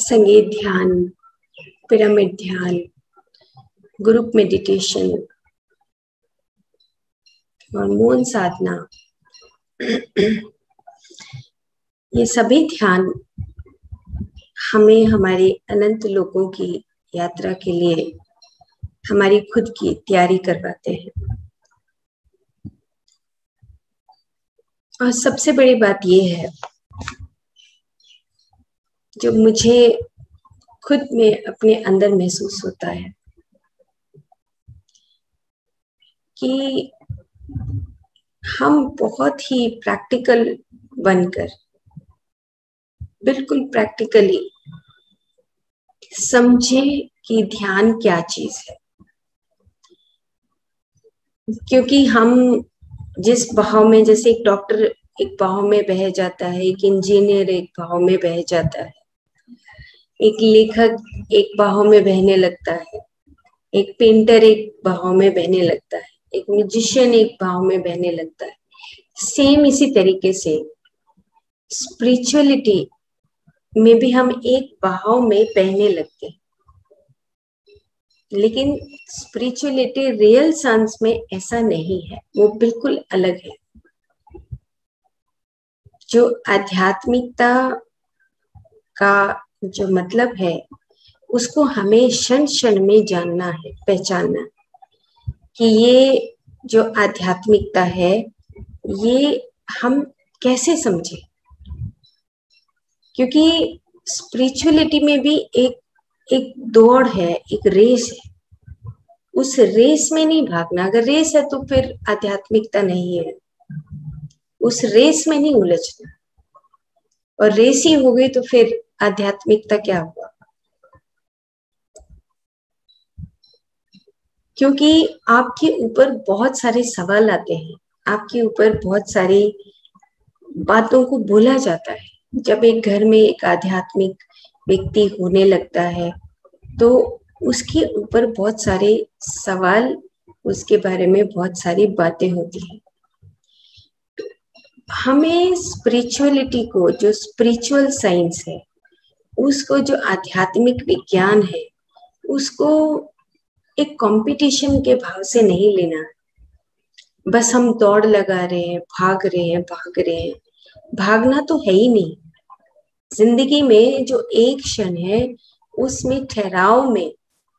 संगीत ध्यान, पिरामिड ध्यान, ग्रुप मेडिटेशन और मौन साधना, ये सभी ध्यान हमें हमारे अनंत लोकों की यात्रा के लिए हमारी खुद की तैयारी करवाते हैं। और सबसे बड़ी बात ये है, जो मुझे खुद में अपने अंदर महसूस होता है कि हम बहुत ही प्रैक्टिकल बनकर, बिल्कुल प्रैक्टिकली समझे कि ध्यान क्या चीज है। क्योंकि हम जिस बहाव में, जैसे एक डॉक्टर एक बहाव में बह जाता है, एक इंजीनियर एक बहाव में बह जाता है, एक लेखक एक बहाव में बहने लगता है, एक पेंटर एक बहाव में बहने लगता है, एक म्यूजिशियन एक बहाव में बहने लगता है। सेम इसी तरीके से स्पिरिचुअलिटी में भी हम एक बहाव में बहने लगते हैं, लेकिन स्पिरिचुअलिटी रियल सेंस में ऐसा नहीं है, वो बिल्कुल अलग है। जो आध्यात्मिकता का जो मतलब है, उसको हमें क्षण क्षण में जानना है, पहचानना कि ये जो आध्यात्मिकता है, ये हम कैसे समझे। क्योंकि स्पिरिचुअलिटी में भी एक दौड़ है, एक रेस है। उस रेस में नहीं भागना। अगर रेस है तो फिर आध्यात्मिकता नहीं है। उस रेस में नहीं उलझना, और रेस ही हो गई तो फिर आध्यात्मिकता क्या हुआ। क्योंकि आपके ऊपर बहुत सारे सवाल आते हैं, आपके ऊपर बहुत सारी बातों को बोला जाता है। जब एक घर में एक आध्यात्मिक व्यक्ति होने लगता है तो उसके ऊपर बहुत सारे सवाल, उसके बारे में बहुत सारी बातें होती हैं। हमें स्पिरिचुअलिटी को, जो स्पिरिचुअल साइंस है, उसको, जो आध्यात्मिक विज्ञान है, उसको एक कंपटीशन के भाव से नहीं लेना। बस हम दौड़ लगा रहे हैं, भाग रहे हैं। भागना तो है ही नहीं। जिंदगी में जो एक क्षण है, उसमें ठहराव में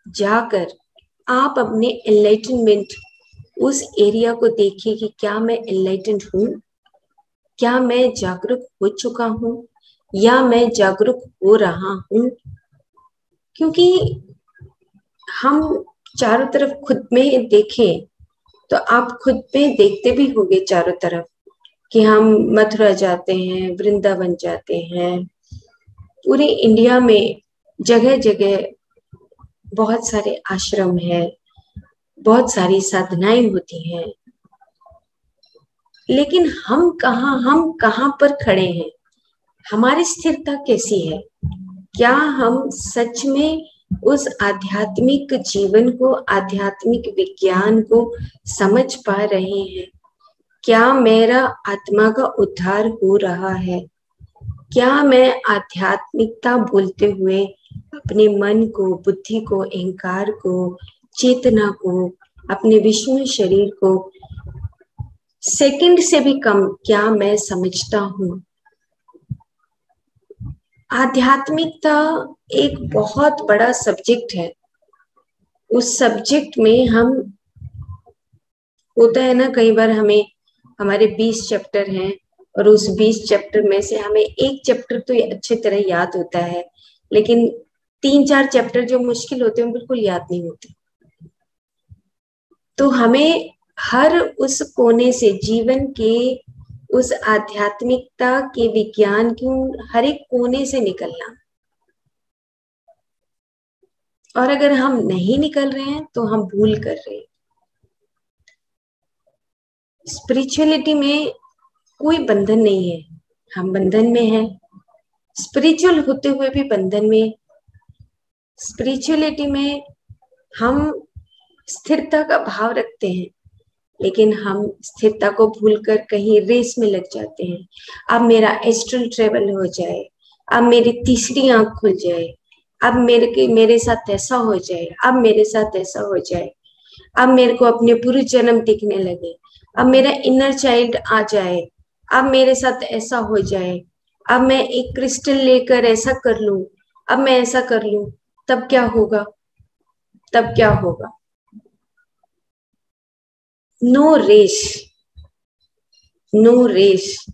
जाकर आप अपने एनलाइटनमेंट, उस एरिया को देखिए कि क्या मैं एनलाइटेंड हूँ, क्या मैं जागरूक हो चुका हूँ, या मैं जागरूक हो रहा हूँ। क्योंकि हम चारों तरफ खुद में देखें तो आप खुद में देखते भी होंगे चारों तरफ कि हम मथुरा जाते हैं, वृंदावन जाते हैं, पूरे इंडिया में जगह जगह बहुत सारे आश्रम है, बहुत सारी साधनाएं होती हैं। लेकिन हम कहाँ पर खड़े हैं? हमारी स्थिरता कैसी है? क्या हम सच में उस आध्यात्मिक जीवन को, आध्यात्मिक विज्ञान को समझ पा रहे हैं? क्या मेरा आत्मा का उद्धार हो रहा है? क्या मैं आध्यात्मिकता बोलते हुए अपने मन को, बुद्धि को, अहंकार को, चेतना को, अपने विष्णु शरीर को सेकंड से भी कम क्या मैं समझता हूँ? आध्यात्मिकता एक बहुत बड़ा सब्जेक्ट है। उस सब्जेक्ट में हम, होता है ना, कई बार हमें, हमारे 20 चैप्टर हैं और उस 20 चैप्टर में से हमें एक चैप्टर तो अच्छी तरह याद होता है, लेकिन 3-4 चैप्टर जो मुश्किल होते हैं बिल्कुल याद नहीं होते। तो हमें हर उस कोने से, जीवन के उस आध्यात्मिकता के विज्ञान के हर एक कोने से निकलना। और अगर हम नहीं निकल रहे हैं तो हम भूल कर रहे हैं। स्पिरिचुअलिटी में कोई बंधन नहीं है, हम बंधन में हैं। स्पिरिचुअल होते हुए भी बंधन में। स्पिरिचुअलिटी में हम स्थिरता का भाव रखते हैं, लेकिन हम स्थिरता को भूलकर कहीं रेस में लग जाते हैं। अब मेरा एस्ट्रल ट्रेवल हो जाए, अब मेरी तीसरी आंख खुल जाए, अब मेरे साथ ऐसा हो जाए, अब मेरे साथ ऐसा हो जाए, अब मेरे को अपने पूर्व जन्म दिखने लगे, अब मेरा इनर चाइल्ड आ जाए, अब मेरे साथ ऐसा हो जाए, अब मैं एक क्रिस्टल लेकर ऐसा कर लूं, अब मैं ऐसा कर लूं, तब क्या होगा? तब क्या होगा? No race, no race.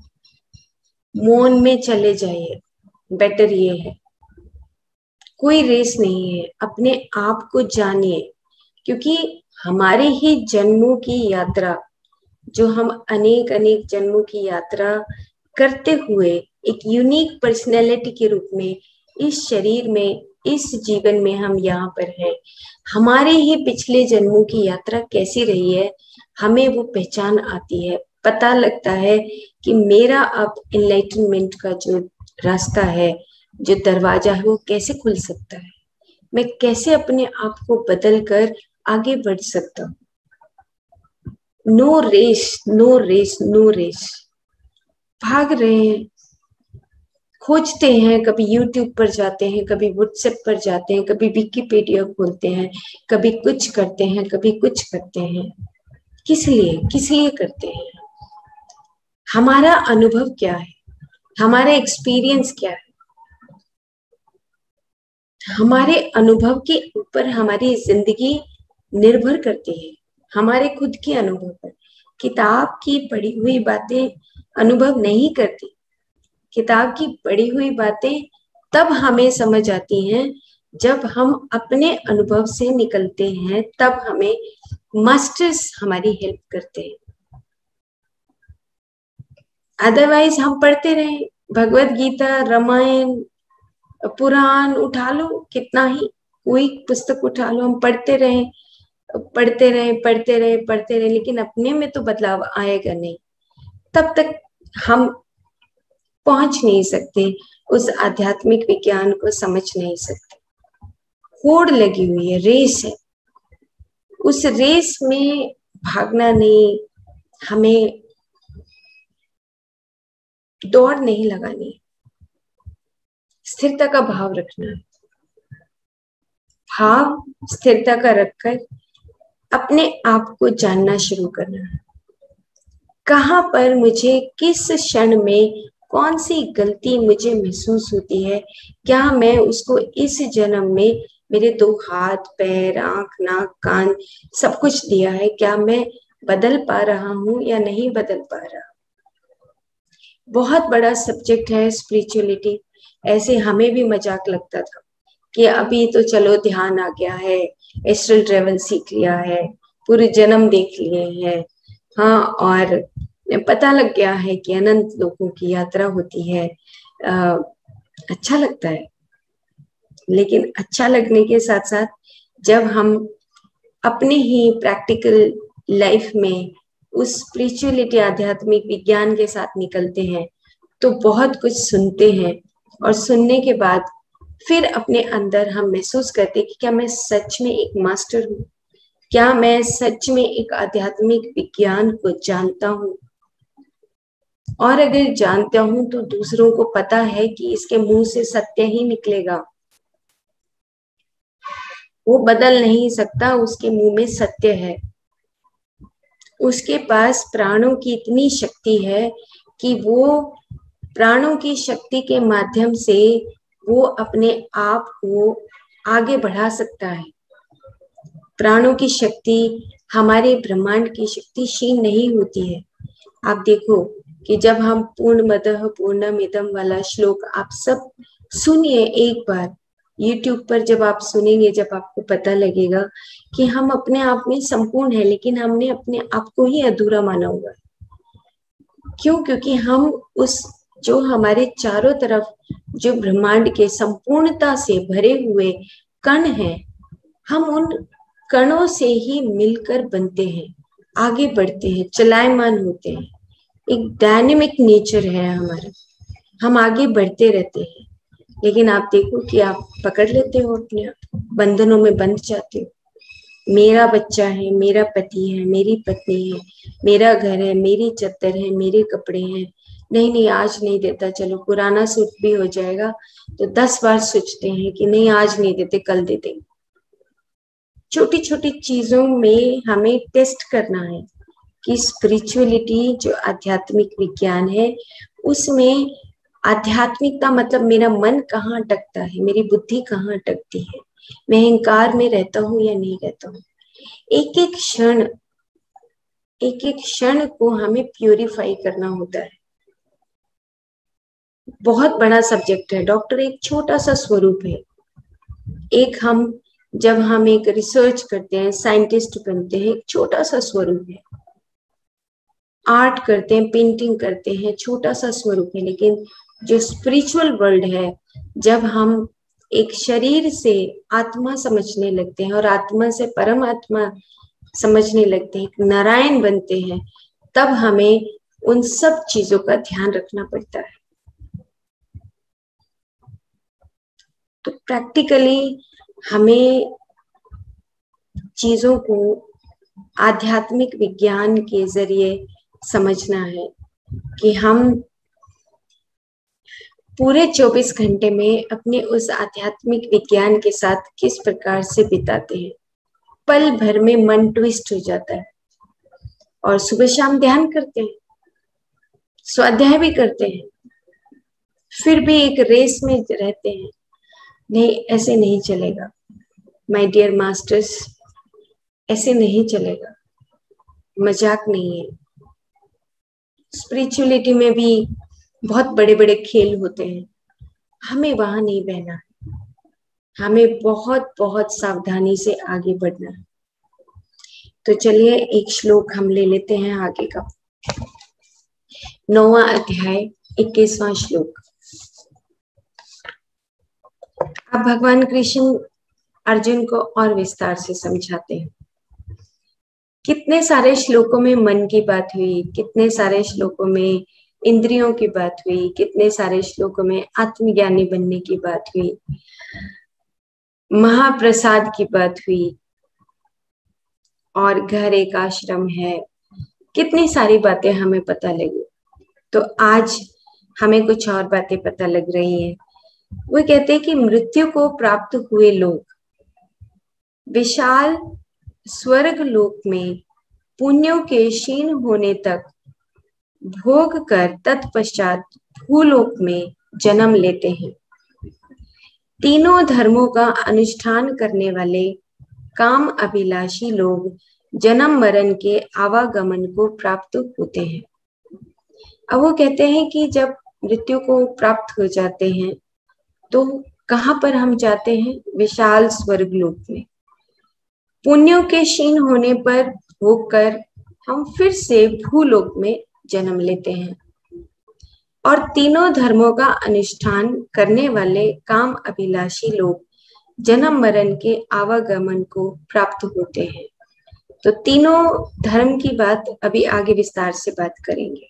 मौन में चले जाइए, बेटर ये है। कोई रेस नहीं है, अपने आप को जानिए, क्योंकि हमारे ही जन्मों की यात्रा, जो हम अनेक अनेक जन्मों की यात्रा करते हुए एक यूनिक पर्सनैलिटी के रूप में इस शरीर में, इस जीवन में हम यहाँ पर हैं। हमारे ही पिछले जन्मों की यात्रा कैसी रही है, हमें वो पहचान आती है, पता लगता है कि मेरा अब एनलाइटनमेंट का जो रास्ता है, जो दरवाजा है, वो कैसे खुल सकता है, मैं कैसे अपने आप को बदल कर आगे बढ़ सकता हूँ। No race, no race, no race. भाग रहे हैं, खोजते हैं, कभी यूट्यूब पर जाते हैं, कभी व्हाट्सएप पर जाते हैं, कभी विकिपीडिया खोलते हैं, कभी कुछ करते हैं, कभी कुछ करते हैं। किस लिए, किस लिए करते हैं? हमारा अनुभव क्या है, हमारा एक्सपीरियंस क्या है? हमारे अनुभव के ऊपर हमारी जिंदगी निर्भर करती है, हमारे खुद के अनुभव पर। किताब की पढ़ी हुई बातें अनुभव नहीं करती। किताब की पढ़ी हुई बातें तब हमें समझ आती हैं जब हम अपने अनुभव से निकलते हैं, तब हमें मास्टर्स हमारी हेल्प करते हैं। अदरवाइज हम पढ़ते रहे, भगवत गीता, रामायण, पुराण उठा लो, कितना ही कोई पुस्तक उठा लो, हम पढ़ते रहे, पढ़ते रहे, पढ़ते रहे, पढ़ते रहे, लेकिन अपने में तो बदलाव आएगा नहीं। तब तक हम पहुंच नहीं सकते, उस आध्यात्मिक विज्ञान को समझ नहीं सकते। होड़ लगी हुई है, रेस है, उस रेस में भागना नहीं, हमें दौड़ नहीं लगानी, स्थिरता का भाव रखना है। भाव स्थिरता का रखकर अपने आप को जानना शुरू करना है। कहाँ पर मुझे, किस क्षण में कौन सी गलती मुझे महसूस होती है, क्या मैं उसको इस जन्म में, मेरे 2 हाथ, पैर, आंख, नाक, कान सब कुछ दिया है, क्या मैं बदल पा रहा हूं या नहीं बदल पा रहा? बहुत बड़ा सब्जेक्ट है स्पिरिचुअलिटी। ऐसे हमें भी मजाक लगता था कि अभी तो चलो ध्यान आ गया है, एस्ट्रल ट्रेवल सीख लिया है, पूरे जन्म देख लिए हैं, हाँ, और पता लग गया है कि अनंत लोगों की यात्रा होती है। अच्छा लगता है, लेकिन अच्छा लगने के साथ साथ जब हम अपने ही प्रैक्टिकल लाइफ में उस स्पिरिचुअलिटी, आध्यात्मिक विज्ञान के साथ निकलते हैं, तो बहुत कुछ सुनते हैं, और सुनने के बाद फिर अपने अंदर हम महसूस करते कि क्या मैं सच में एक मास्टर हूँ, क्या मैं सच में एक आध्यात्मिक विज्ञान को जानता हूँ, और अगर जानता हूं तो दूसरों को पता है कि इसके मुंह से सत्य ही निकलेगा, वो बदल नहीं सकता, उसके मुंह में सत्य है। उसके पास प्राणों की इतनी शक्ति है कि वो प्राणों की शक्ति के माध्यम से वो अपने आप को आगे बढ़ा सकता है। प्राणों की शक्ति हमारे ब्रह्मांड की शक्ति क्षीण नहीं होती है। आप देखो कि जब हम पूर्णमदः पूर्णमिदं वाला श्लोक आप सब सुनिए एक बार, YouTube पर जब आप सुनेंगे, जब आपको पता लगेगा कि हम अपने आप में संपूर्ण है, लेकिन हमने अपने आप को ही अधूरा माना हुआ है। क्यों? क्योंकि हम उस, जो हमारे चारों तरफ जो ब्रह्मांड के संपूर्णता से भरे हुए कण हैं, हम उन कणों से ही मिलकर बनते हैं, आगे बढ़ते हैं, चलायमान होते हैं। एक डायनेमिक नेचर है हमारा, हम आगे बढ़ते रहते हैं। लेकिन आप देखो कि आप पकड़ लेते हो अपने आप, बंधनों में बंध जाते हो। मेरा बच्चा है, मेरा पति है, मेरी पत्नी है, मेरा घर है, मेरी चद्दर है, मेरे कपड़े हैं, नहीं नहीं आज नहीं देता, चलो पुराना सूट भी हो जाएगा, तो 10 बार सोचते हैं कि नहीं आज नहीं देते, कल दे देंगे। छोटी छोटी चीजों में हमें टेस्ट करना है कि स्पिरिचुअलिटी जो आध्यात्मिक विज्ञान है, उसमें आध्यात्मिकता मतलब मेरा मन कहाँ अटकता है, मेरी बुद्धि कहाँ अटकती है, मैं अहंकार में रहता हूँ या नहीं रहता हूँ। एक एक क्षण को हमें प्यूरिफाई करना होता है। बहुत बड़ा सब्जेक्ट है। डॉक्टर एक छोटा सा स्वरूप है। एक हम जब हम एक रिसर्च करते हैं, साइंटिस्ट बनते हैं, एक छोटा सा स्वरूप है। आर्ट करते हैं, पेंटिंग करते हैं, छोटा सा स्वरूप है। लेकिन जो स्पिरिचुअल वर्ल्ड है, जब हम एक शरीर से आत्मा समझने लगते हैं और आत्मा से परमात्मा समझने लगते हैं, नारायण बनते हैं, तब हमें उन सब चीजों का ध्यान रखना पड़ता है। तो प्रैक्टिकली हमें चीजों को आध्यात्मिक विज्ञान के जरिए समझना है कि हम पूरे 24 घंटे में अपने उस आध्यात्मिक विज्ञान के साथ किस प्रकार से बिताते हैं। पल भर में मन ट्विस्ट हो जाता है और सुबह शाम ध्यान करते हैं, स्वाध्याय भी करते हैं, फिर भी एक रेस में रहते हैं। नहीं, ऐसे नहीं चलेगा माय डियर मास्टर्स, ऐसे नहीं चलेगा, मजाक नहीं है। स्पिरिचुअलिटी में भी बहुत बड़े बड़े खेल होते हैं, हमें वहां नहीं बहना है, हमें बहुत बहुत सावधानी से आगे बढ़ना है। तो चलिए एक श्लोक हम ले लेते हैं आगे का, 9वां अध्याय 21वां श्लोक। अब भगवान कृष्ण अर्जुन को और विस्तार से समझाते हैं। कितने सारे श्लोकों में मन की बात हुई, कितने सारे श्लोकों में इंद्रियों की बात हुई, कितने सारे श्लोकों में आत्मज्ञानी बनने की बात हुई, महाप्रसाद की बात हुई, और घर एक आश्रम है, कितनी सारी बातें हमें पता लगी। तो आज हमें कुछ और बातें पता लग रही हैं। वो कहते हैं कि मृत्यु को प्राप्त हुए लोग विशाल स्वर्ग लोक में पुण्यों के क्षीण होने तक भोग कर तत्पश्चात भूलोक में जन्म लेते हैं। तीनों धर्मों का अनुष्ठान करने वाले काम अभिलाषी लोग जन्म मरण के आवागमन को प्राप्त होते हैं। अब वो कहते हैं कि जब मृत्यु को प्राप्त हो जाते हैं तो कहाँ पर हम जाते हैं? विशाल स्वर्ग लोक में। पुण्यों के क्षीण होने पर भोग कर हम फिर से भूलोक में जन्म लेते हैं और तीनों धर्मों का अनुष्ठान करने वाले काम अभिलाषी लोग जन्म मरण के आवागमन को प्राप्त होते हैं। तो तीनों धर्म की बात अभी आगे विस्तार से बात करेंगे।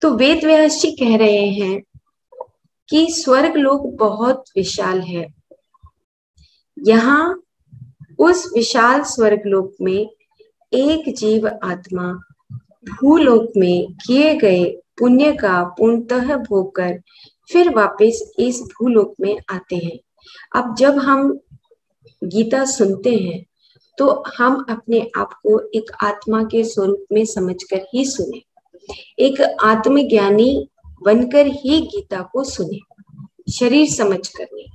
तो वेद व्यास जी कह रहे हैं कि स्वर्ग लोक बहुत विशाल है। यहाँ उस विशाल स्वर्ग लोक में एक जीव आत्मा भूलोक में किए गए पुण्य का पूर्णतः भोग कर फिर वापस इस भूलोक में आते हैं। अब जब हम गीता सुनते हैं तो हम अपने आप को एक आत्मा के स्वरूप में समझकर ही सुने, एक आत्मज्ञानी बनकर ही गीता को सुने, शरीर समझ कर नहीं।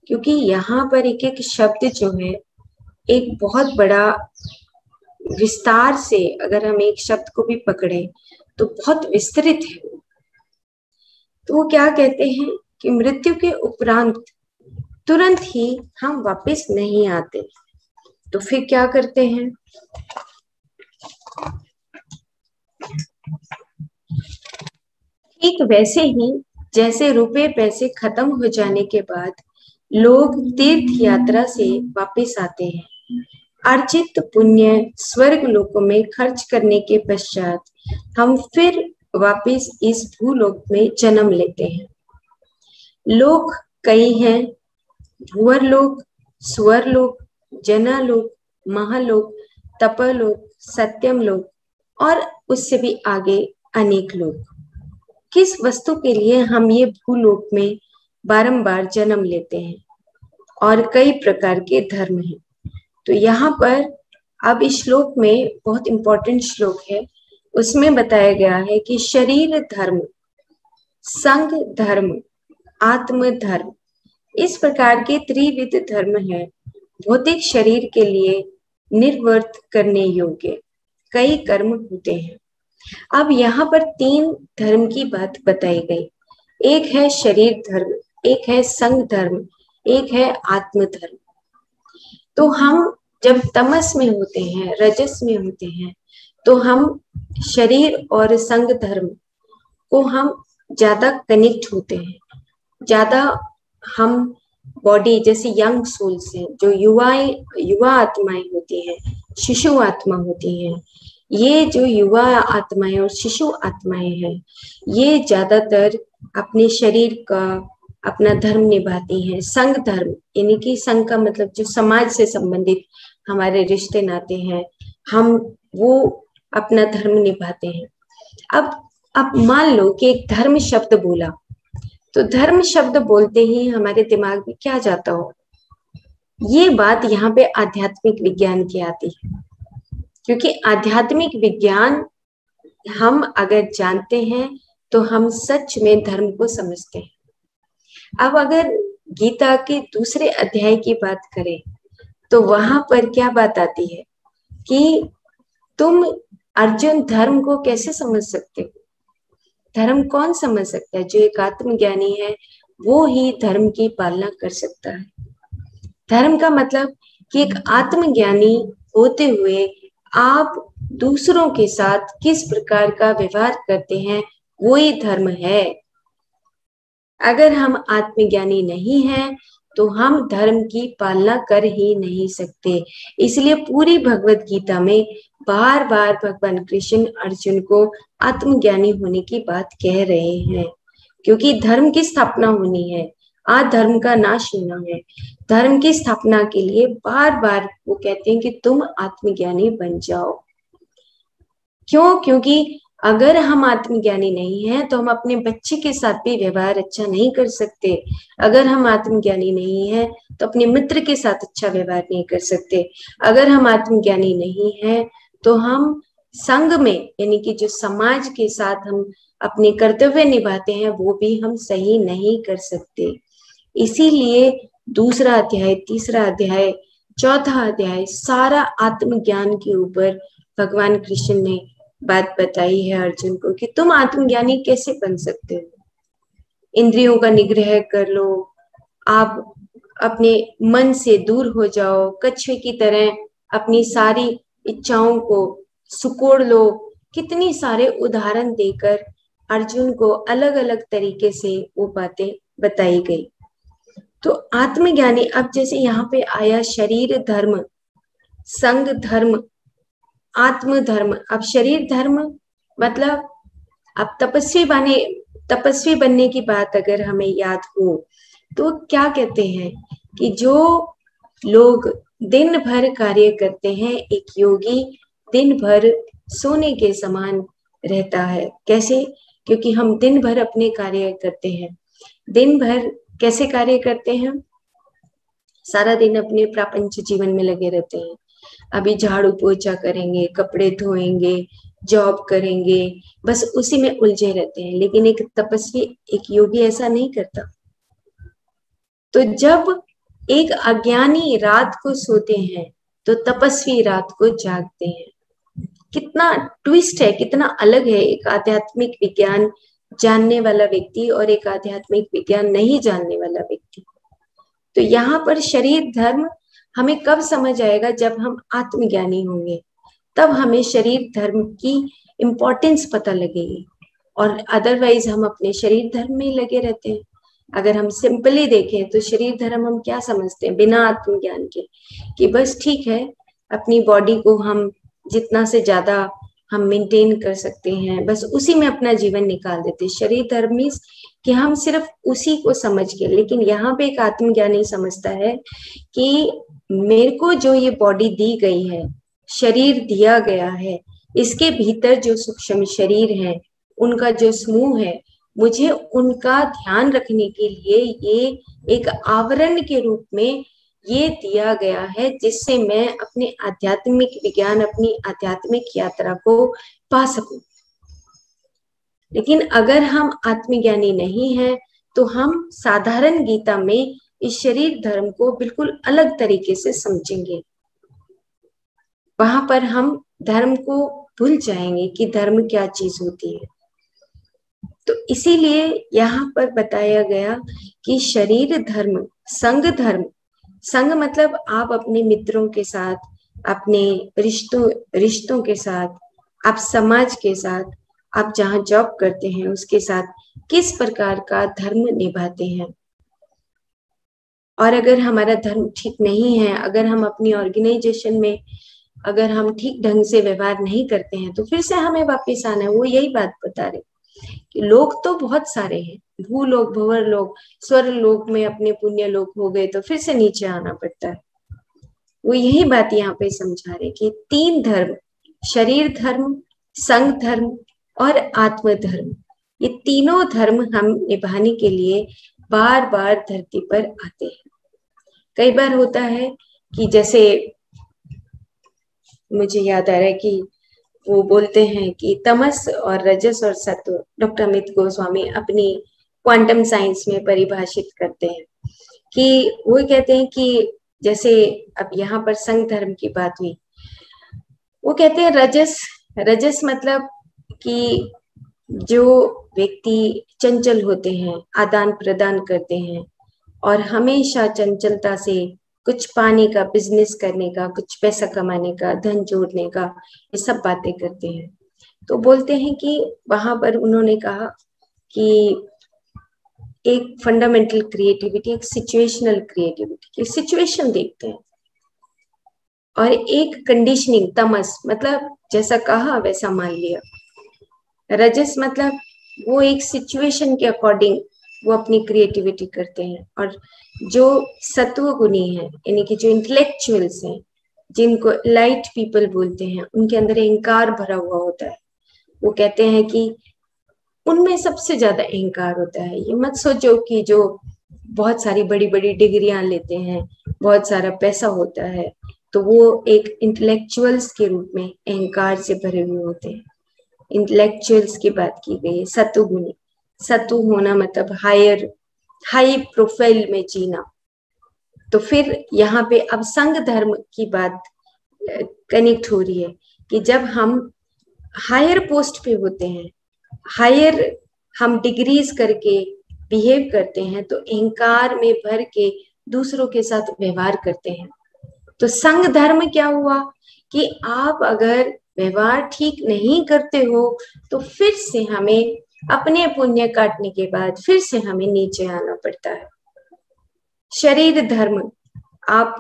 क्योंकि यहाँ पर एक एक शब्द जो है एक बहुत बड़ा विस्तार से, अगर हम एक शब्द को भी पकड़े तो बहुत विस्तृत है। तो वो क्या कहते हैं कि मृत्यु के उपरांत तुरंत ही हम वापस नहीं आते, तो फिर क्या करते हैं? ठीक वैसे ही जैसे रुपए पैसे खत्म हो जाने के बाद लोग तीर्थ यात्रा से वापस आते हैं, अर्जित पुण्य स्वर्ग लोकों में खर्च करने के पश्चात हम फिर वापस इस भूलोक में जन्म लेते हैं। लोक कई हैं, भूवर लोक, स्वर लोक, जनालोक, महालोक, तपलोक, सत्यम लोक और उससे भी आगे अनेक लोक। किस वस्तु के लिए हम ये भूलोक में बारंबार जन्म लेते हैं, और कई प्रकार के धर्म हैं। तो यहाँ पर अब इस श्लोक में बहुत इंपॉर्टेंट श्लोक है, उसमें बताया गया है कि शरीर धर्म, संग धर्म, आत्म धर्म, इस प्रकार के त्रिविध धर्म हैं। भौतिक शरीर के लिए निर्वर्त करने योग्य कई कर्म होते हैं। अब यहाँ पर 3 धर्म की बात बताई गई। एक है शरीर धर्म, एक है संग धर्म, एक है आत्म धर्म। तो हम जब तमस में होते हैं, रजस में होते हैं, तो हम शरीर और संग धर्म को हम ज्यादा कनेक्ट होते हैं, ज्यादा हम बॉडी, जैसे यंग सोल्स हैं, जो युवा आत्माएं होती हैं, शिशु आत्मा होती हैं, ये जो युवा आत्माएं और शिशु आत्माएं हैं, ये ज्यादातर अपने शरीर का अपना धर्म निभाती हैं। संग धर्म यानी कि संग का मतलब जो समाज से संबंधित हमारे रिश्ते नाते हैं, हम वो अपना धर्म निभाते हैं। अब मान लो कि एक धर्म शब्द बोला, तो धर्म शब्द बोलते ही हमारे दिमाग में क्या जाता हो, ये बात यहाँ पे आध्यात्मिक विज्ञान की आती है, क्योंकि आध्यात्मिक विज्ञान हम अगर जानते हैं तो हम सच में धर्म को समझते हैं। अब अगर गीता के दूसरे अध्याय की बात करें तो वहां पर क्या बात आती है कि तुम अर्जुन धर्म को कैसे समझ सकते हो। धर्म कौन समझ सकता है? जो एक आत्मज्ञानी है वो ही धर्म की पालना कर सकता है। धर्म का मतलब कि एक आत्मज्ञानी होते हुए आप दूसरों के साथ किस प्रकार का व्यवहार करते हैं, वो ही धर्म है। अगर हम आत्मज्ञानी नहीं हैं तो हम धर्म की पालना कर ही नहीं सकते। इसलिए पूरी भगवत गीता में बार बार भगवान कृष्ण अर्जुन को आत्मज्ञानी होने की बात कह रहे हैं, क्योंकि धर्म की स्थापना होनी है, अधर्म का नाश होना है। धर्म की स्थापना के लिए बार बार वो कहते हैं कि तुम आत्मज्ञानी बन जाओ। क्यों? क्योंकि अगर हम आत्मज्ञानी नहीं हैं तो हम अपने बच्चे के साथ भी व्यवहार अच्छा नहीं कर सकते। अगर हम आत्मज्ञानी नहीं हैं तो अपने मित्र के साथ अच्छा व्यवहार नहीं कर सकते। अगर हम आत्मज्ञानी नहीं हैं तो हम संघ में यानी कि जो समाज के साथ हम अपने कर्तव्य निभाते हैं वो भी हम सही नहीं कर सकते। इसीलिए दूसरा अध्याय, तीसरा अध्याय, चौथा अध्याय सारा आत्मज्ञान के ऊपर भगवान कृष्ण ने बात बताई है अर्जुन को कि तुम आत्मज्ञानी कैसे बन सकते हो। इंद्रियों का निग्रह कर लो, आप अपने मन से दूर हो जाओ, कछुए की तरह अपनी सारी इच्छाओं को सुकोड़ लो। कितनी सारे उदाहरण देकर अर्जुन को अलग अलग तरीके से वो बातें बताई गई। तो आत्मज्ञानी, अब जैसे यहाँ पे आया शरीर धर्म, संग धर्म, आत्म धर्म। अब शरीर धर्म मतलब अब तपस्वी बनने की बात अगर हमें याद हो तो क्या कहते हैं कि जो लोग दिन भर कार्य करते हैं, एक योगी दिन भर सोने के समान रहता है। कैसे? क्योंकि हम दिन भर अपने कार्य करते हैं। दिन भर कैसे कार्य करते हैं? सारा दिन अपने प्रापंच जीवन में लगे रहते हैं। अभी झाड़ू पोछा करेंगे, कपड़े धोएंगे, जॉब करेंगे, बस उसी में उलझे रहते हैं। लेकिन एक तपस्वी, एक योगी ऐसा नहीं करता। तो जब एक अज्ञानी रात को सोते हैं तो तपस्वी रात को जागते हैं। कितना ट्विस्ट है, कितना अलग है एक आध्यात्मिक विज्ञान जानने वाला व्यक्ति और एक आध्यात्मिक विज्ञान नहीं जानने वाला व्यक्ति। तो यहाँ पर शरीर धर्म हमें कब समझ आएगा? जब हम आत्मज्ञानी होंगे, तब हमें शरीर धर्म की इम्पोर्टेंस पता लगेगी। और अदरवाइज हम अपने शरीर धर्म में लगे रहते हैं। अगर हम सिंपली देखें तो शरीर धर्म हम क्या समझते हैं बिना आत्मज्ञान के, कि बस ठीक है, अपनी बॉडी को हम जितना से ज्यादा हम मेंटेन कर सकते हैं, बस उसी में अपना जीवन निकाल देते हैं। शरीर धर्म मीन्स कि हम सिर्फ उसी को समझ के। लेकिन यहाँ पे एक आत्मज्ञानी समझता है कि मेरे को जो ये बॉडी दी गई है, शरीर दिया गया है, इसके भीतर जो सूक्ष्म शरीर है, उनका जो समूह है, मुझे उनका ध्यान रखने के लिए ये एक आवरण के रूप में ये दिया गया है, जिससे मैं अपने आध्यात्मिक विज्ञान, अपनी आध्यात्मिक यात्रा को पा सकूं। लेकिन अगर हम आत्मज्ञानी नहीं हैं तो हम साधारण गीता में इस शरीर धर्म को बिल्कुल अलग तरीके से समझेंगे। वहां पर हम धर्म को भूल जाएंगे कि धर्म क्या चीज होती है। तो इसीलिए यहाँ पर बताया गया कि शरीर धर्म, संग धर्म, संग मतलब आप अपने मित्रों के साथ, अपने रिश्तों के साथ, आप समाज के साथ, आप जहाँ जॉब करते हैं उसके साथ किस प्रकार का धर्म निभाते हैं। और अगर हमारा धर्म ठीक नहीं है, अगर हम अपनी ऑर्गेनाइजेशन में अगर हम ठीक ढंग से व्यवहार नहीं करते हैं तो फिर से हमें वापस आना है। वो यही बात बता रहे कि लोग तो बहुत सारे हैं, भूलोक, भंवर लोक, स्वर लोक में अपने पुण्य लोक हो गए तो फिर से नीचे आना पड़ता है। वो यही बात यहाँ पे समझा रहे कि 3 धर्म, शरीर धर्म, संग धर्म और आत्म धर्म, ये तीनों धर्म हम निभाने के लिए बार बार धरती पर आते हैं। कई बार होता है कि जैसे मुझे याद आ रहा है कि वो बोलते हैं कि तमस और रजस और सत्व, डॉक्टर अमित गोस्वामी अपनी क्वांटम साइंस में परिभाषित करते हैं कि वो कहते हैं कि जैसे अब यहाँ पर संघ धर्म की बात हुई, वो कहते हैं रजस मतलब कि जो व्यक्ति चंचल होते हैं, आदान प्रदान करते हैं और हमेशा चंचलता से कुछ पाने का, बिजनेस करने का, कुछ पैसा कमाने का, धन जोड़ने का, ये सब बातें करते हैं। तो बोलते हैं कि वहां पर उन्होंने कहा कि एक फंडामेंटल क्रिएटिविटी, एक सिचुएशनल क्रिएटिविटी, की सिचुएशन देखते हैं, और एक कंडीशनिंग, तमस मतलब जैसा कहा वैसा मान लिया। रजस मतलब वो एक सिचुएशन के अकॉर्डिंग वो अपनी क्रिएटिविटी करते हैं। और जो सत्व गुणी है, यानी कि जो इंटेलेक्चुअल्स हैं, जिनको लाइट पीपल बोलते हैं, उनके अंदर अहंकार भरा हुआ होता है। वो कहते हैं कि उनमें सबसे ज्यादा अहंकार होता है। ये मत सोचो कि जो बहुत सारी बड़ी बड़ी डिग्रियां लेते हैं, बहुत सारा पैसा होता है, तो वो एक इंटेलेक्चुअल्स के रूप में अहंकार से भरे हुए होते हैं। इंटेलेक्चुअल्स की बात की गई है, सत्व गुणी। सत्व होना मतलब हाई प्रोफाइल में जीना। तो फिर यहाँ पे अब संघ धर्म की बात कनेक्ट हो रही है कि जब हम हायर पोस्ट पे होते हैं, हायर हम डिग्रीज करके बिहेव करते हैं, तो अहंकार में भर के दूसरों के साथ व्यवहार करते हैं। तो संघ धर्म क्या हुआ कि आप अगर व्यवहार ठीक नहीं करते हो तो फिर से हमें अपने पुण्य काटने के बाद फिर से हमें नीचे आना पड़ता है। शरीर धर्म, आप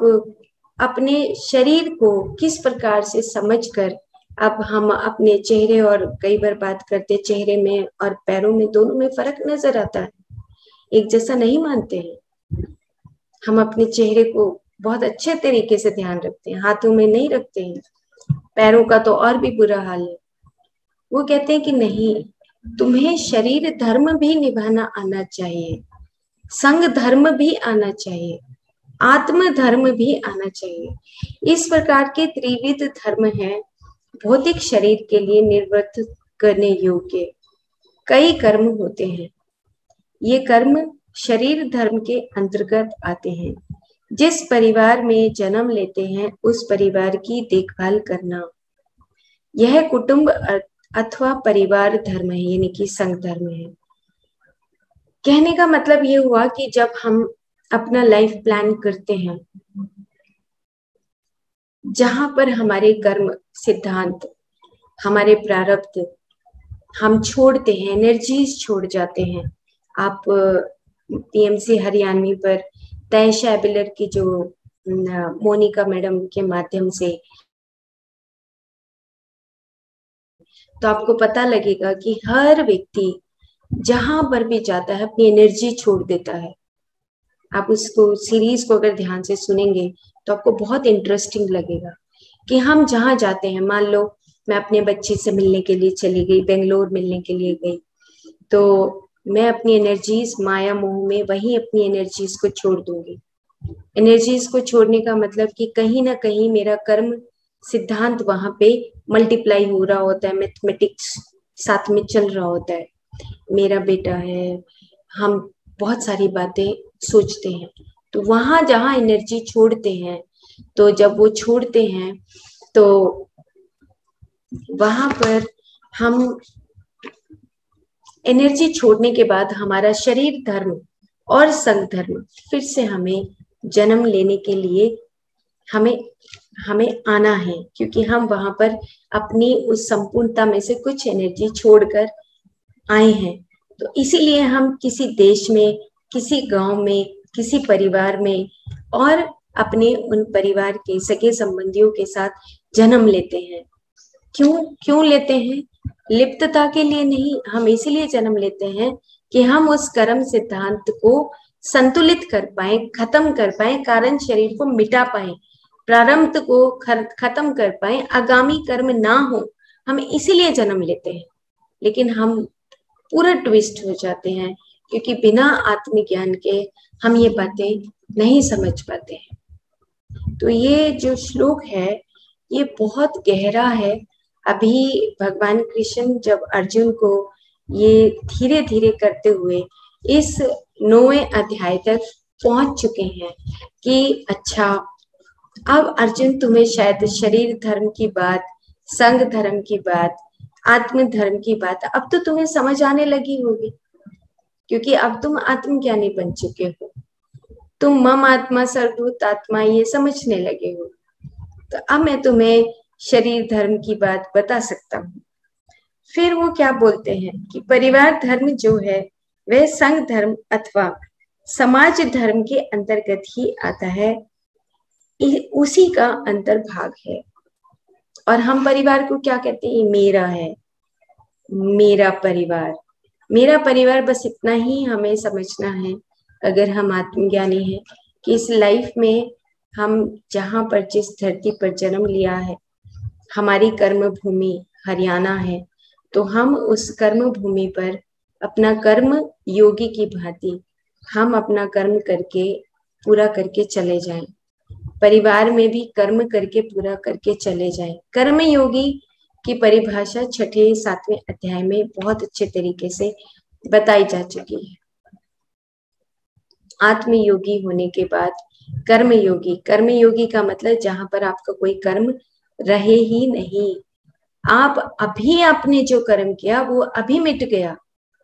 अपने शरीर को किस प्रकार से समझकर, अब हम अपने चेहरे, और कई बार बात करते चेहरे में और पैरों में, दोनों में फर्क नजर आता है, एक जैसा नहीं मानते हैं। हम अपने चेहरे को बहुत अच्छे तरीके से ध्यान रखते हैं, हाथों में नहीं रखते हैं, पैरों का तो और भी बुरा हाल है। वो कहते हैं कि नहीं, तुम्हें शरीर धर्म भी निभाना आना चाहिए, संघ धर्म भी आना चाहिए, आत्म धर्म भी आना चाहिए। इस प्रकार के त्रिविध धर्म हैं भौतिक शरीर के लिए निर्वर्त करने योग्य। कई कर्म होते हैं, ये कर्म शरीर धर्म के अंतर्गत आते हैं। जिस परिवार में जन्म लेते हैं उस परिवार की देखभाल करना, यह कुटुंब अथवा परिवार धर्म है, यानी कि संघ धर्म है। कहने का मतलब ये हुआ कि जब हम अपना लाइफ प्लान करते हैं, जहां पर हमारे कर्म सिद्धांत, हमारे प्रारब्ध हम छोड़ते हैं, एनर्जीज छोड़ जाते हैं। आप पीएमसी हरियाणवी पर तयशा बिलर की जो मोनिका मैडम के माध्यम से, तो आपको पता लगेगा कि हर व्यक्ति जहां पर भी जाता है अपनी एनर्जी छोड़ देता है। आप उसको सीरीज को अगर ध्यान से सुनेंगे तो आपको बहुत इंटरेस्टिंग लगेगा कि हम जहां जाते हैं, मान लो मैं अपने बच्चे से मिलने के लिए चली गई, बेंगलोर मिलने के लिए गई, तो मैं अपनी एनर्जीज माया मोह में वही अपनी एनर्जीज को छोड़ दूंगी। एनर्जीज को छोड़ने का मतलब कि कहीं ना कहीं मेरा कर्म सिद्धांत वहां पे मल्टीप्लाई हो रहा होता है, मैथमेटिक्स साथ में चल रहा होता है। मेरा बेटा है, हम बहुत सारी बातें सोचते हैं। तो वहां जहां एनर्जी छोड़ते हैं, तो जब वो छोड़ते हैं तो वहां पर हम एनर्जी छोड़ने के बाद हमारा शरीर धर्म और संग धर्म फिर से हमें जन्म लेने के लिए हमें हमें आना है, क्योंकि हम वहां पर अपनी उस संपूर्णता में से कुछ एनर्जी छोड़कर आए हैं। तो इसीलिए हम किसी देश में, किसी गांव में, किसी परिवार में और अपने उन परिवार के सगे संबंधियों के साथ जन्म लेते हैं। क्यों लेते हैं? लिप्तता के लिए नहीं, हम इसीलिए जन्म लेते हैं कि हम उस कर्म सिद्धांत को संतुलित कर पाए, खत्म कर पाए, कारण शरीर को मिटा पाए, प्रारब्ध को खत्म कर पाए, आगामी कर्म ना हो। हम इसीलिए जन्म लेते हैं। लेकिन हम पूरा ट्विस्ट हो जाते हैं, क्योंकि बिना आत्मज्ञान के हम ये बातें नहीं समझ पाते हैं। तो ये जो श्लोक है ये बहुत गहरा है। अभी भगवान कृष्ण जब अर्जुन को ये धीरे धीरे करते हुए इस 9वें अध्याय तक पहुंच चुके हैं कि अच्छा, अब अर्जुन तुम्हें शायद शरीर धर्म की बात, संग धर्म की बात, आत्म धर्म की बात अब तो तुम्हें समझ आने लगी होगी, क्योंकि अब तुम आत्मज्ञानी बन चुके हो। तुम मम आत्मा सर्वभूत आत्मा ये समझने लगे हो। तो अब मैं तुम्हें शरीर धर्म की बात बता सकता हूँ। फिर वो क्या बोलते हैं कि परिवार धर्म जो है वह संघ धर्म अथवा समाज धर्म के अंतर्गत ही आता है, उसी का अंतर्भाग है। और हम परिवार को क्या कहते हैं? मेरा है, मेरा परिवार, मेरा परिवार। बस इतना ही हमें समझना है अगर हम आत्मज्ञानी हैं कि इस लाइफ में हम जहाँ पर जिस धरती पर जन्म लिया है, हमारी कर्म भूमि हरियाणा है, तो हम उस कर्म भूमि पर अपना कर्म योगी की भांति हम अपना कर्म करके पूरा करके चले जाएं। परिवार में भी कर्म करके पूरा करके चले जाएं। कर्म योगी की परिभाषा 6-7वें अध्याय में बहुत अच्छे तरीके से बताई जा चुकी है। आत्मयोगी होने के बाद कर्मयोगी, कर्मयोगी का मतलब जहां पर आपका कोई कर्म रहे ही नहीं। आप अभी आपने जो कर्म किया वो अभी मिट गया,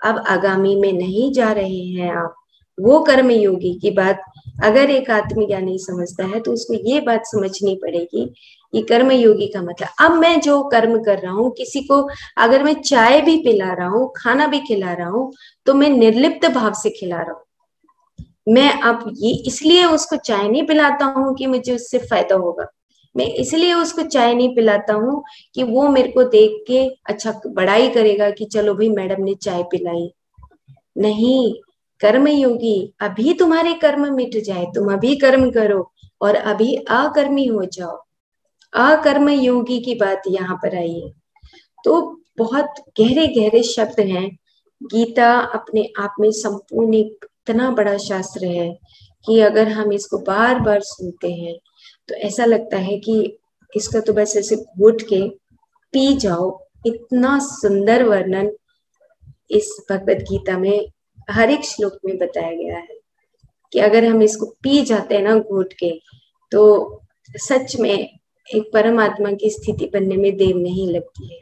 अब आगामी में नहीं जा रहे हैं आप। वो कर्म योगी की बात अगर एक आत्मज्ञानी समझता है तो उसको ये बात समझनी पड़ेगी कि कर्म योगी का मतलब अब मैं जो कर्म कर रहा हूँ, किसी को अगर मैं चाय भी पिला रहा हूँ, खाना भी खिला रहा हूँ, तो मैं निर्लिप्त भाव से खिला रहा हूँ। मैं अब ये इसलिए उसको चाय नहीं पिलाता हूँ कि मुझे उससे फायदा होगा, मैं इसलिए उसको चाय नहीं पिलाता हूँ कि वो मेरे को देख के अच्छा बड़ाई करेगा कि चलो भाई मैडम ने चाय पिलाई। नहीं, कर्म योगी अभी तुम्हारे कर्म मिट जाए, तुम अभी कर्म करो और अभी अकर्मी हो जाओ। अकर्म योगी की बात यहाँ पर आई है। तो बहुत गहरे गहरे शब्द हैं। गीता अपने आप में संपूर्ण एक इतना बड़ा शास्त्र है कि अगर हम इसको बार बार सुनते हैं तो ऐसा लगता है कि इसका तो बस ऐसे घोट के पी जाओ। इतना सुंदर वर्णन इस भगवत गीता में हर एक श्लोक में बताया गया है कि अगर हम इसको पी जाते हैं ना घोट के, तो सच में एक परमात्मा की स्थिति बनने में देर नहीं लगती है।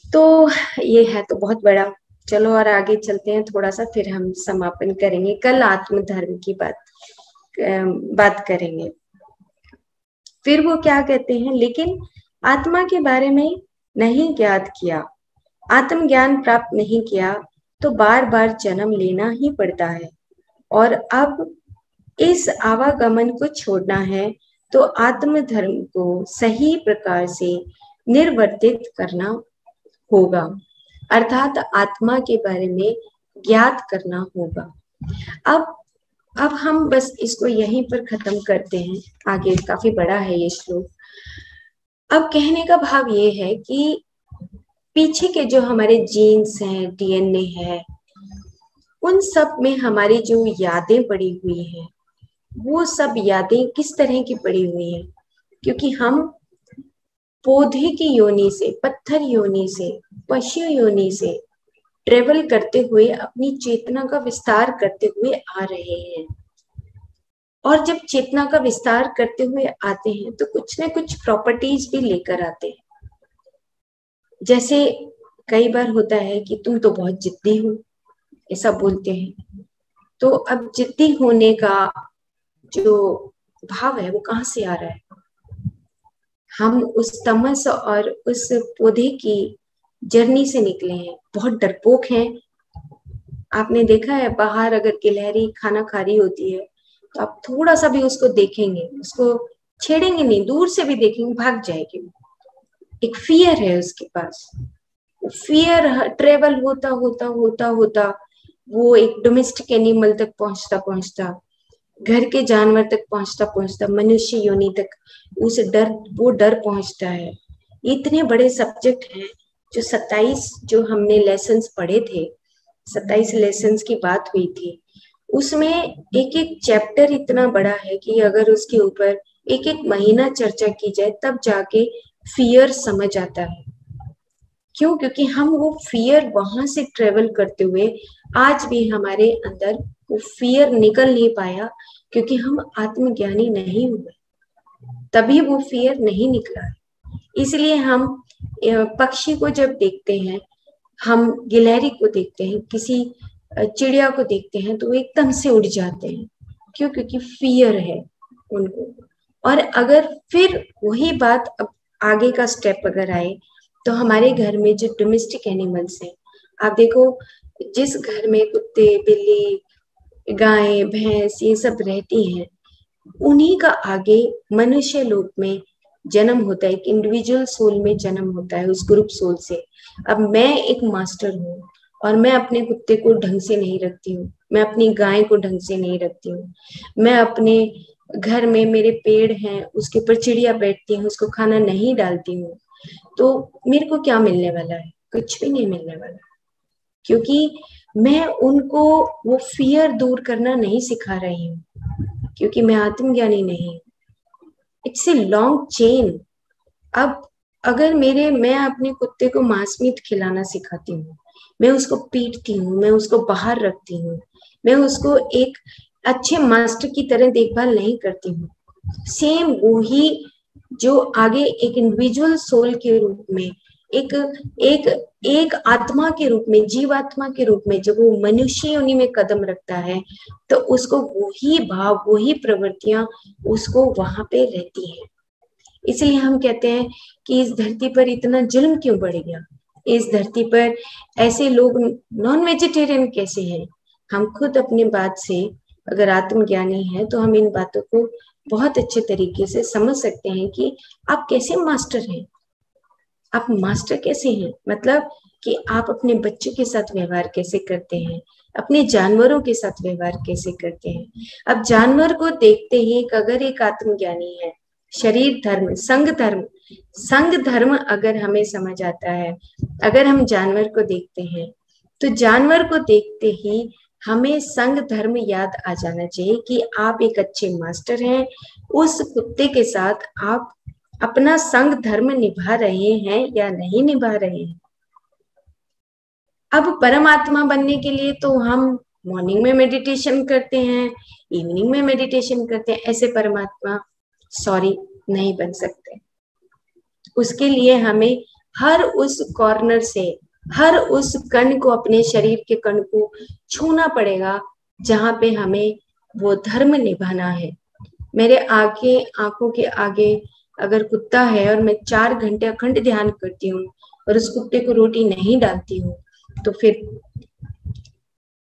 तो ये है तो बहुत बड़ा। चलो और आगे चलते हैं थोड़ा सा, फिर हम समापन करेंगे। कल आत्म धर्म की बात करेंगे। फिर वो क्या कहते हैं, लेकिन आत्मा के बारे में नहीं ज्ञात किया, आत्मज्ञान प्राप्त नहीं किया तो बार बार जन्म लेना ही पड़ता है। और अब इस आवागमन को छोड़ना है तो आत्म धर्म को सही प्रकार से निर्वर्तित करना होगा, अर्थात आत्मा के बारे में ज्ञात करना होगा। अब हम बस इसको यहीं पर खत्म करते हैं, आगे काफी बड़ा है ये श्लोक। अब कहने का भाव ये है कि पीछे के जो हमारे जीन्स हैं, डीएनए है, उन सब में हमारी जो यादें पड़ी हुई हैं, वो सब यादें किस तरह की पड़ी हुई हैं, क्योंकि हम पौधे की योनि से, पत्थर योनि से, पशु योनि से ट्रेवल करते हुए अपनी चेतना का विस्तार करते हुए आ रहे हैं। और जब चेतना का विस्तार करते हुए आते हैं तो कुछ न कुछ प्रॉपर्टीज भी लेकर आते हैं। जैसे कई बार होता है कि तुम तो बहुत जिद्दी हो, ऐसा बोलते हैं। तो अब जिद्दी होने का जो भाव है वो कहाँ से आ रहा है? हम उस तमस और उस पौधे की जर्नी से निकले हैं, बहुत डरपोक हैं। आपने देखा है बाहर अगर गिलहरी खाना खा रही होती है तो आप थोड़ा सा भी उसको देखेंगे, उसको छेड़ेंगे नहीं, दूर से भी देखेंगे भाग जाएगी। एक फियर है उसके पास। फियर ट्रेवल होता होता होता होता वो एक डोमेस्टिक एनिमल तक पहुंचता पहुंचता, घर के जानवर तक पहुंचता पहुंचता, मनुष्य योनि तक उस वो डर पहुंचता है। इतने बड़े सब्जेक्ट हैं। जो 27 जो हमने लेसन्स पढ़े थे, 27 लेसन्स की बात हुई थी, उसमें एक एक चैप्टर इतना बड़ा है कि अगर उसके ऊपर एक एक महीना चर्चा की जाए तब जाके फियर समझ आता है। क्यों? क्योंकि हम वो फियर वहां से ट्रेवल करते हुए आज भी हमारे अंदर वो फियर निकल नहीं पाया, क्योंकि हम आत्मज्ञानी नहीं हुए, तभी वो फियर नहीं निकला। इसलिए हम पक्षी को जब देखते हैं, हम गिलहरी को देखते हैं, किसी चिड़िया को देखते हैं तो वो एकदम से उड़ जाते हैं। क्यों? क्योंकि फियर है उनको। और अगर फिर वही बात अब आगे का स्टेप अगर आए तो हमारे घर में जो डोमेस्टिक एनिमल्स हैं, आप देखो, जिस घर में कुत्ते, बिल्ली, गाय, भैंस ये सब रहती हैं, उन्हीं का आगे मनुष्य लोक में जन्म होता है, एक इंडिविजुअल सोल में जन्म होता है, उस ग्रुप सोल से। अब मैं एक मास्टर हूँ और मैं अपने कुत्ते को ढंग से नहीं रखती हूँ, मैं अपनी गाय को ढंग से नहीं रखती हूँ, मैं अपने घर में मेरे पेड़ हैं उसके ऊपर चिड़िया बैठती है, उसको खाना नहीं डालती हूँ, तो मेरे को क्या मिलने वाला है? कुछ भी नहीं मिलने वाला, क्योंकि मैं उनको वो फियर दूर करना नहीं सिखा रही हूँ, क्योंकि मैं आत्मज्ञानी नहीं। It's a long chain. अब अगर मैं अपने कुत्ते को मांस मीट खिलाना सिखाती हूँ, मैं उसको पीटती हूँ, मैं उसको बाहर रखती हूँ, मैं उसको एक अच्छे मास्टर की तरह देखभाल नहीं करती हूँ, सेम वही जो आगे एक इंडिविजुअल सोल के रूप में, एक एक एक आत्मा के रूप में, जीवात्मा के रूप में जब वो मनुष्य योनि में कदम रखता है तो उसको वही भाव, वही प्रवृत्तियां उसको वहां पे रहती हैं। इसलिए हम कहते हैं कि इस धरती पर इतना जुल्म क्यों बढ़ गया, इस धरती पर ऐसे लोग नॉन वेजिटेरियन कैसे हैं। हम खुद अपनी बात से अगर आत्मज्ञानी हैं तो हम इन बातों को बहुत अच्छे तरीके से समझ सकते हैं कि आप कैसे मास्टर हैं, आप मास्टर कैसे हैं, मतलब कि आप अपने बच्चों के साथ व्यवहार कैसे करते हैं, अपने जानवरों के साथ व्यवहार कैसे करते हैं। अब जानवर को देखते ही अगर एक आत्मज्ञानी है, शरीर धर्म, संग धर्म अगर हमें समझ आता है, अगर हम जानवर को देखते हैं तो जानवर को देखते ही हमें संग धर्म याद आ जाना चाहिए कि आप एक अच्छे मास्टर हैं। उस कुत्ते के साथ आप अपना संग धर्म निभा रहे हैं या नहीं निभा रहे हैं। अब परमात्मा बनने के लिए तो हम मॉर्निंग में मेडिटेशन करते हैं, इवनिंग में मेडिटेशन करते हैं, ऐसे परमात्मा नहीं बन सकते। उसके लिए हमें हर उस कॉर्नर से, हर उस कण को, अपने शरीर के कण को छूना पड़ेगा जहां पे हमें वो धर्म निभाना है। मेरे आंखों के आगे अगर कुत्ता है और मैं 4 घंटे अखंड ध्यान करती हूँ और उस कुत्ते को रोटी नहीं डालती हूँ तो फिर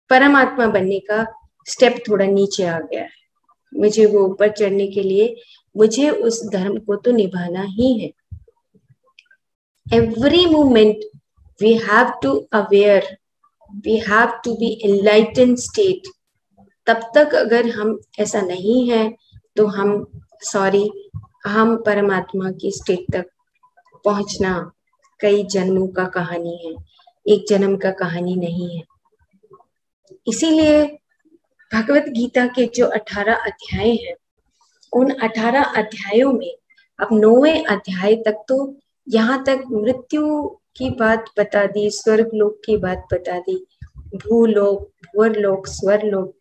परमात्मा बनने का स्टेप थोड़ा नीचे आ गया है। मुझे वो ऊपर चढ़ने के लिए मुझे उस धर्म को तो निभाना ही है। Every moment we have to aware, we have to be enlightened state. तब तक अगर हम ऐसा नहीं है तो हम परमात्मा की स्टेट तक पहुंचना कई जन्मों का कहानी है, एक जन्म का कहानी नहीं है। इसीलिए भगवत गीता के जो 18 अध्याय हैं, उन 18 अध्यायों में अब 9वें अध्याय तक तो यहाँ तक मृत्यु की बात बता दी, स्वर्ग लोक की बात बता दी, भूलोक, भुवरलोक, स्वरलोक,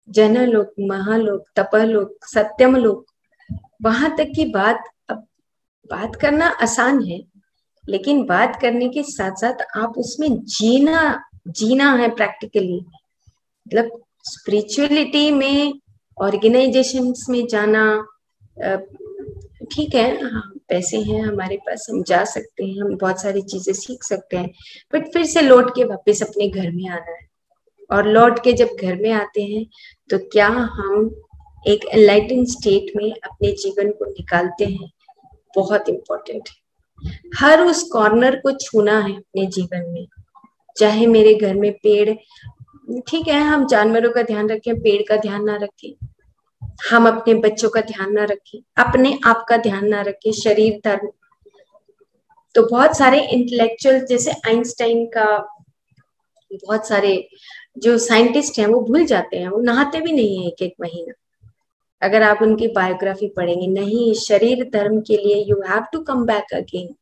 जनलोक, महालोक, तपलोक, सत्यम लोक, वहां तक की बात। अब बात करना आसान है, लेकिन बात करने के साथ साथ आप उसमें जीना है प्रैक्टिकली। मतलब स्पिरिचुअलिटी में, ऑर्गेनाइजेशंस में जाना ठीक है, हाँ पैसे हैं हमारे पास, हम जा सकते हैं, हम बहुत सारी चीजें सीख सकते हैं, बट फिर से लौट के वापस अपने घर में आना है। और लौट के जब घर में आते हैं तो क्या हम एक एनलाइटेंड स्टेट में अपने जीवन को निकालते हैं, बहुत इंपॉर्टेंट है। हर उस कॉर्नर को छूना है अपने जीवन में। चाहे मेरे घर में पेड़, ठीक है हम जानवरों का ध्यान रखें, पेड़ का ध्यान ना रखें, हम अपने बच्चों का ध्यान ना रखें, अपने आप का ध्यान ना रखें, शरीर धर्म। तो बहुत सारे इंटेलेक्चुअल जैसे आइंस्टाइन का, बहुत सारे जो साइंटिस्ट हैं वो भूल जाते हैं, वो नहाते भी नहीं है 1-1 महीना। अगर आप उनकी बायोग्राफी पढ़ेंगे, नहीं, शरीर धर्म के लिए you have to come back again,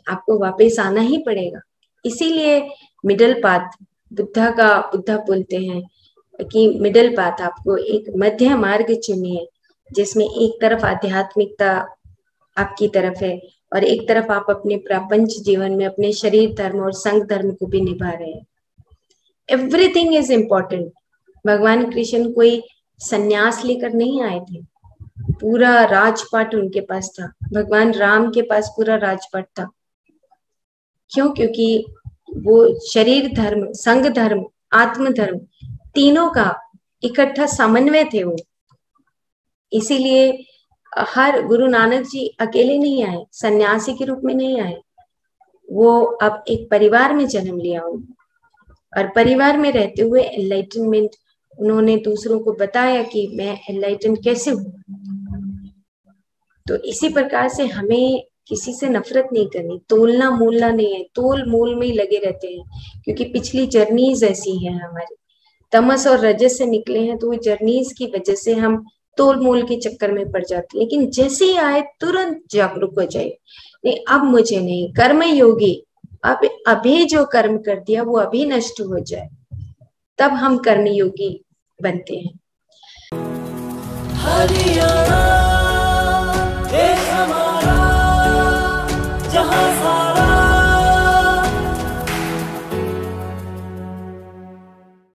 आपको वापस आना ही पड़ेगा। इसीलिए मिडल पाथ, बुद्धा बोलते हैं कि मिडल पाथ, आपको एक मध्य मार्ग चुनिए, जिसमें एक तरफ आध्यात्मिकता आपकी तरफ है और एक तरफ आप अपने प्रपंच जीवन में अपने शरीर धर्म और संघ धर्म को भी निभा रहे हैं। Everything is important. भगवान कृष्ण कोई सन्यास लेकर नहीं आए थे, पूरा राजपाट उनके पास था। भगवान राम के पास पूरा राजपाट था। क्यों? क्योंकि वो शरीर धर्म, संघ धर्म, आत्म धर्म, तीनों का इकट्ठा समन्वय थे वो। इसीलिए हर गुरु नानक जी अकेले नहीं आए, सन्यासी के रूप में नहीं आए, वो अब एक परिवार में जन्म लिया और परिवार में रहते हुए एनलाइटनमेंट, उन्होंने दूसरों को बताया कि मैं एनलाइटन कैसे हूँ। तो इसी प्रकार से हमें किसी से नफरत नहीं करनी, तोलना मोलना नहीं है, तोल मोल में ही लगे रहते हैं, क्योंकि पिछली जर्नीज ऐसी है हमारी, तमस और रजस से निकले हैं, तो वो जर्नीज की वजह से हम तोल मोल के चक्कर में पड़ जाते हैं। लेकिन जैसे ही आए तुरंत जागरूक हो जाए, नहीं अब मुझे नहीं, कर्म योगी, अब अभी जो कर्म कर दिया वो अभी नष्ट हो जाए, तब हम कर्म योगी बनते हैं। हरियाणा देश हमारा, जहाँ